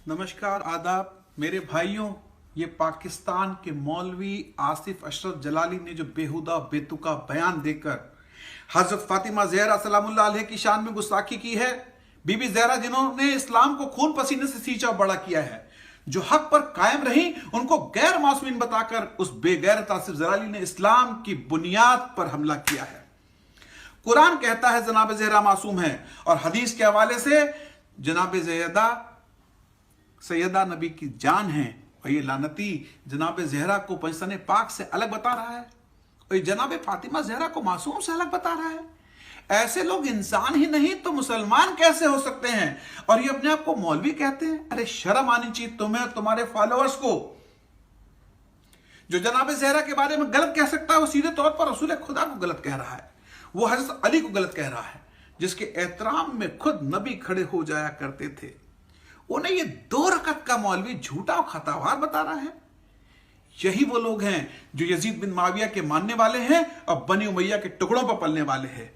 नमस्कार, आदाब मेरे भाइयों। ये पाकिस्तान के मौलवी आसिफ अशरफ जलाली ने जो बेहुदा बेतुका बयान देकर हजरत फातिमा ज़हरा सलामुल्लाह अलैहा की शान में गुस्ताखी की है। बीबी ज़हरा जिन्होंने इस्लाम को खून पसीने से सींचा बड़ा किया है, जो हक पर कायम रही, उनको गैर मासूमीन बताकर उस बेगैरत आसिफ जलाली ने इस्लाम की बुनियाद पर हमला किया है। कुरान कहता है जनाब ज़हरा मासूम है, और हदीस के हवाले से जनाब सैयदा नबी की जान है, और ये लानती जनाब ज़हरा को पंजतन पाक से अलग बता रहा है, और ये जनाब फातिमा ज़हरा को मासूम से अलग बता रहा है। ऐसे लोग इंसान ही नहीं तो मुसलमान कैसे हो सकते हैं? और ये अपने आप को मौलवी कहते हैं। अरे शर्म आनी चाहिए तुम्हें और तुम्हारे फॉलोअर्स को। जो जनाब ज़हरा के बारे में गलत कह सकता है, वो सीधे तौर पर रसूल खुदा को गलत कह रहा है, वो हज़रत अली को गलत कह रहा है, जिसके एहतराम में खुद नबी खड़े हो जाया करते थे। उन्हें ये 2 रकत का मौलवी झूठा और खतावार बता रहा है। यही वो लोग हैं जो यजीद बिन माविया के मानने वाले हैं और बनी उमैया के टुकड़ों पर पलने वाले हैं।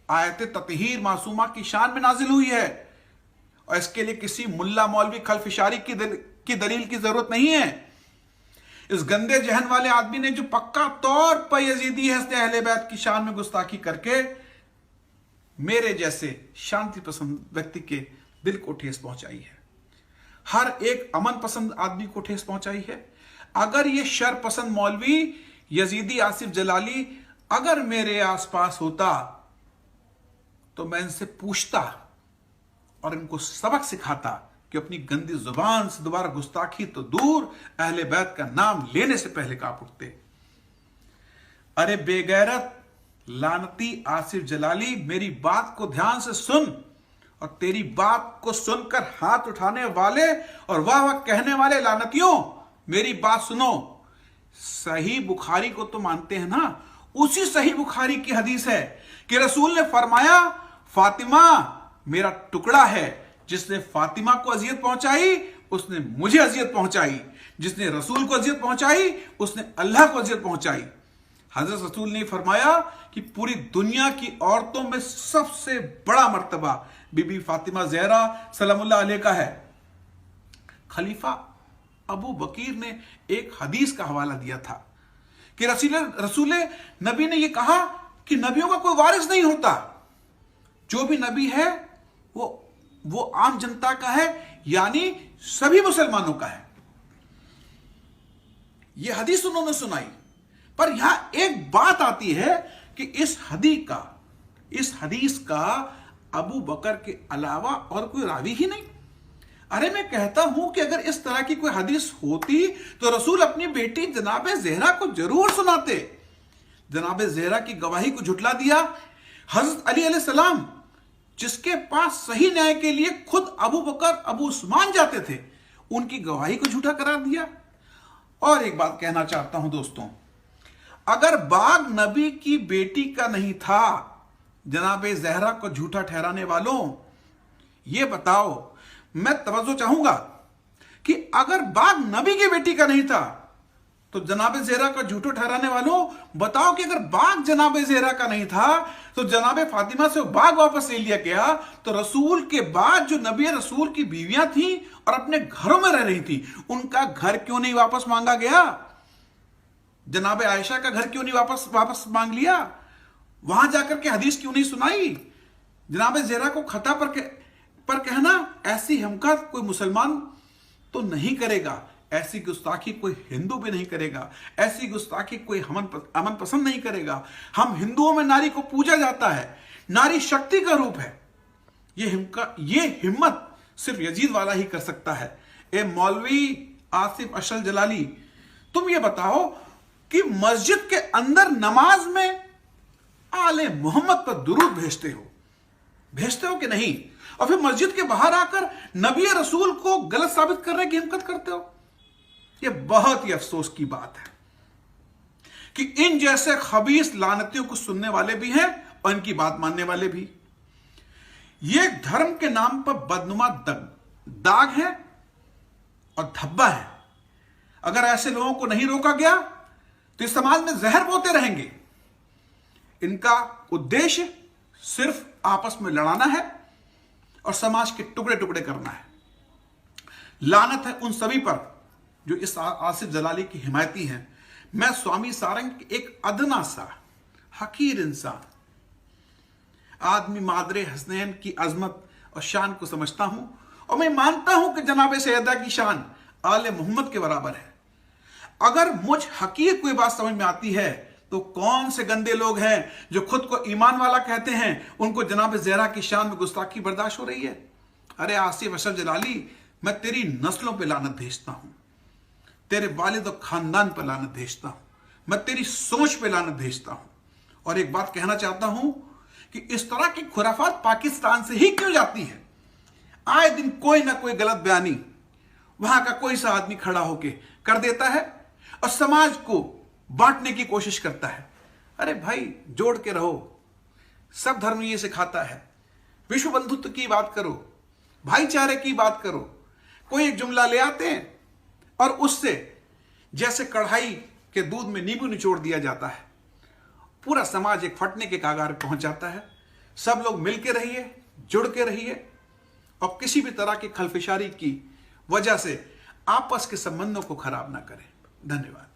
आयत ततहीर मासूमा की शान में नाजिल हुई है, और इसके लिए किसी मुल्ला मौलवी खलफिशारी की दलील की जरूरत नहीं है। इस गंदे जहन वाले आदमी ने जो पक्का तौर पर यजीदी हस्ते अहले बैत की शान में गुस्ताखी करके मेरे जैसे शांति पसंद व्यक्ति के दिल को ठेस पहुंचाई है, हर एक अमन पसंद आदमी को ठेस पहुंचाई है। अगर ये शर पसंद मौलवी यजीदी आसिफ जलाली अगर मेरे आसपास होता तो मैं इनसे पूछता और इनको सबक सिखाता कि अपनी गंदी जुबान से दोबारा गुस्ताखी तो दूर, अहले बैत का नाम लेने से पहले कांप उठते। अरे बेगैरत लानती आसिफ जलाली, मेरी बात को ध्यान से सुन, और तेरी बात को सुनकर हाथ उठाने वाले और वाह वाह कहने वाले लानतियों, मेरी बात सुनो। सही बुखारी को तो मानते हैं ना? उसी सही बुखारी की हदीस है कि रसूल ने फरमाया, फातिमा मेरा टुकड़ा है। जिसने फातिमा को अजियत पहुंचाई उसने मुझे अजियत पहुंचाई, जिसने रसूल को अजियत पहुंचाई उसने अल्लाह को अजियत पहुंचाई। हजरत रसूल ने फरमाया कि पूरी दुनिया की औरतों में सबसे बड़ा मर्तबा बीबी फातिमा ज़हरा सलामुल्लाह अलैहा का है। खलीफा अबू बकीर ने एक हदीस का हवाला दिया था कि रसूल नबी ने यह कहा कि नबियों का कोई वारिस नहीं होता, जो भी नबी है वो आम जनता का है, यानी सभी मुसलमानों का है। यह हदीस उन्होंने सुनाई, पर यहां एक बात आती है कि इस हदीस का अबू बकर के अलावा और कोई रावी ही नहीं। अरे मैं कहता हूं कि अगर इस तरह की कोई हदीस होती तो रसूल अपनी बेटी जनाब ज़हरा को जरूर सुनाते। जनाब ज़हरा की गवाही को झुटला दिया। हजरत अली अलैहिस्सलाम, जिसके पास सही न्याय के लिए खुद अबू बकर अबू उस्मान जाते थे, उनकी गवाही को झूठा करार दिया। और एक बात कहना चाहता हूं दोस्तों, अगर बाग नबी की बेटी का नहीं था, जनाब ज़हरा को झूठा ठहराने वालों, यह बताओ, मैं तवज्जो चाहूंगा कि अगर बाग नबी की बेटी का नहीं था तो जनाब ज़हरा का झूठो ठहराने वालों बताओ कि अगर बाग जनाब ज़हरा का नहीं था तो जनाब फातिमा से बाग वापस ले लिया गया, तो रसूल के बाद जो नबी रसूल की बीवियां थी और अपने घरों में रह रही थी, उनका घर क्यों नहीं वापस मांगा गया? जनाब आयशा का घर क्यों नहीं वापस मांग लिया? वहां जाकर के हदीस क्यों नहीं सुनाई? जनाब ज़हरा को खता पर कहना, ऐसी हमकत कोई मुसलमान तो नहीं करेगा, ऐसी गुस्ताखी कोई हिंदू भी नहीं करेगा, ऐसी गुस्ताखी कोई अमन पसंद नहीं करेगा। हम हिंदुओं में नारी को पूजा जाता है, नारी शक्ति का रूप है। ये हिम्मत सिर्फ यजीद वाला ही कर सकता है। ए मौलवी आसिफ अशरफ जलाली, तुम ये बताओ कि मस्जिद के अंदर नमाज में आले मोहम्मद पर दुरूद भेजते हो कि नहीं? और फिर मस्जिद के बाहर आकर नबी रसूल को गलत साबित करने की हिम्मत करते हो। यह बहुत ही अफसोस की बात है कि इन जैसे खबीस लानतियों को सुनने वाले भी हैं और इनकी बात मानने वाले भी। यह धर्म के नाम पर बदनुमा दाग है और धब्बा है। अगर ऐसे लोगों को नहीं रोका गया तो इस समाज में जहर बोते रहेंगे। इनका उद्देश्य सिर्फ आपस में लड़ाना है और समाज के टुकड़े टुकड़े करना है। लानत है उन सभी पर जो इस आसिफ जलाली की हिमायती हैं। मैं स्वामी सारंग एक अदना सा हकीर इंसान आदमी मादरे हसनैन की अजमत और शान को समझता हूं, और मैं मानता हूं कि जनाब सैयदा की शान आले मोहम्मद के बराबर है। अगर मुझ हकीर को ये बात समझ में आती है तो कौन से गंदे लोग हैं जो खुद को ईमान वाला कहते हैं, उनको जनाब ज़हरा की शान में गुस्ताखी बर्दाश्त हो रही है। अरे आसिफ अशरफ जलाली, मैं तेरी नस्लों पे लानत भेजता हूं, तेरे वालिद और खानदान पर लानत भेजता हूं, मैं तेरी सोच पे लानत भेजता हूं। और एक बात कहना चाहता हूं कि इस तरह की खुराफात पाकिस्तान से ही क्यों जाती है। आए दिन कोई ना कोई गलत बयानी वहां का कोई सा आदमी खड़ा होके कर देता है और समाज को बांटने की कोशिश करता है। अरे भाई, जोड़ के रहो, सब धर्म ये सिखाता है। विश्व बंधुत्व की बात करो, भाईचारे की बात करो। कोई एक जुमला ले आते हैं और उससे जैसे कढ़ाई के दूध में नींबू निचोड़ दिया जाता है, पूरा समाज एक फटने के कागार पर पहुंच जाता है। सब लोग मिल के रहिए, जुड़ के रहिए और किसी भी तरह की खलफिशारी की वजह से आपस के संबंधों को खराब ना करें। धन्यवाद।